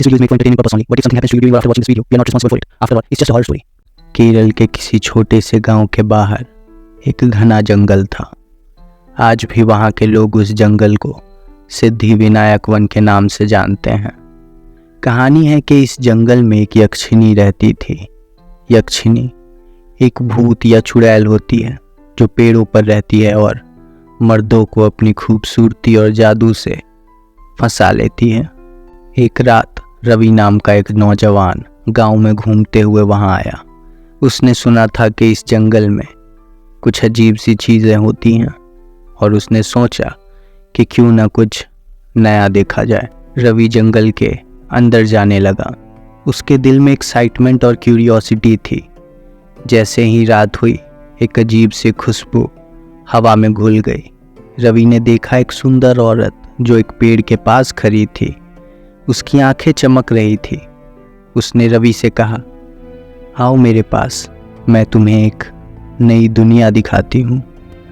This video is made for entertaining purpose only, but if something happens to you during or after watching this video, we are not responsible for it. After all, it's just a horror story. Kerala के किसी छोटे से गांव के बाहर एक घना जंगल था। आज भी वहां के लोग उस जंगल को सिद्धि विनायक वन के नाम से जानते हैं। कहानी है कि इस जंगल में एक यक्षिणी रहती थी। यक्षिणी एक भूत या चुड़ैल होती है जो पेड़ों पर रहती है और मर्दों को अपनी खूबसूरती और जादू से फंसा लेती है। एक रात रवि नाम का एक नौजवान गांव में घूमते हुए वहां आया। उसने सुना था कि इस जंगल में कुछ अजीब सी चीज़ें होती हैं और उसने सोचा कि क्यों ना कुछ नया देखा जाए। रवि जंगल के अंदर जाने लगा। उसके दिल में एक्साइटमेंट और क्यूरियोसिटी थी। जैसे ही रात हुई, एक अजीब सी खुशबू हवा में घुल गई। रवि ने देखा एक सुंदर औरत जो एक पेड़ के पास खड़ी थी। उसकी आंखें चमक रही थी। उसने रवि से कहा, आओ मेरे पास, मैं तुम्हें एक नई दुनिया दिखाती हूँ।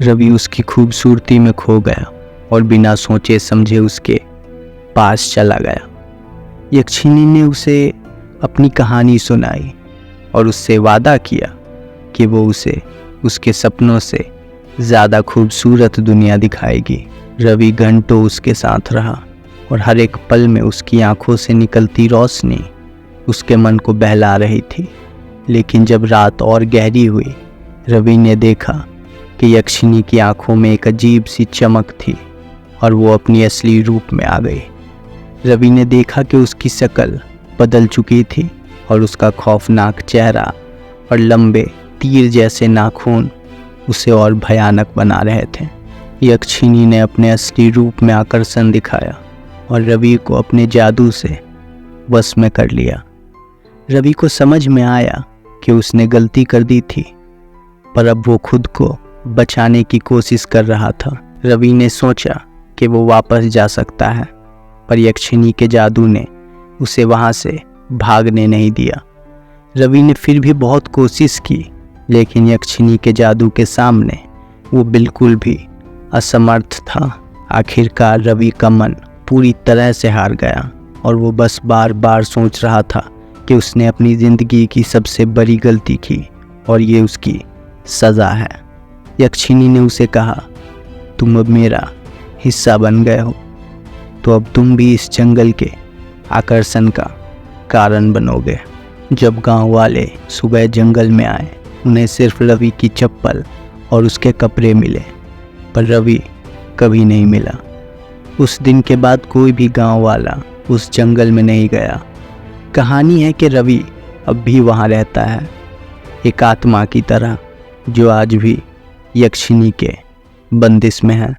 रवि उसकी खूबसूरती में खो गया और बिना सोचे समझे उसके पास चला गया। यक्षिणी ने उसे अपनी कहानी सुनाई और उससे वादा किया कि वो उसे उसके सपनों से ज़्यादा खूबसूरत दुनिया दिखाएगी। रवि घंटों उसके साथ रहा और हर एक पल में उसकी आंखों से निकलती रोशनी उसके मन को बहला रही थी। लेकिन जब रात और गहरी हुई, रवि ने देखा कि यक्षिणी की आंखों में एक अजीब सी चमक थी और वो अपनी असली रूप में आ गई। रवि ने देखा कि उसकी शक्ल बदल चुकी थी और उसका खौफनाक चेहरा और लंबे तीर जैसे नाखून उसे और भयानक बना रहे थे। यक्षिणी ने अपने असली रूप में आकर्षण दिखाया और रवि को अपने जादू से वश में कर लिया। रवि को समझ में आया कि उसने गलती कर दी थी, पर अब वो खुद को बचाने की कोशिश कर रहा था। रवि ने सोचा कि वो वापस जा सकता है, पर यक्षिणी के जादू ने उसे वहाँ से भागने नहीं दिया। रवि ने फिर भी बहुत कोशिश की, लेकिन यक्षिणी के जादू के सामने वो बिल्कुल भी असमर्थ था। आखिरकार रवि का मन पूरी तरह से हार गया और वो बस बार बार सोच रहा था कि उसने अपनी ज़िंदगी की सबसे बड़ी गलती की और ये उसकी सज़ा है। यक्षिणी ने उसे कहा, तुम अब मेरा हिस्सा बन गए हो, तो अब तुम भी इस जंगल के आकर्षण का कारण बनोगे। जब गांव वाले सुबह जंगल में आए, उन्हें सिर्फ रवि की चप्पल और उसके कपड़े मिले, पर रवि कभी नहीं मिला। उस दिन के बाद कोई भी गांव वाला उस जंगल में नहीं गया। कहानी है कि रवि अब भी वहाँ रहता है, एक आत्मा की तरह जो आज भी यक्षिणी के बंदिश में है।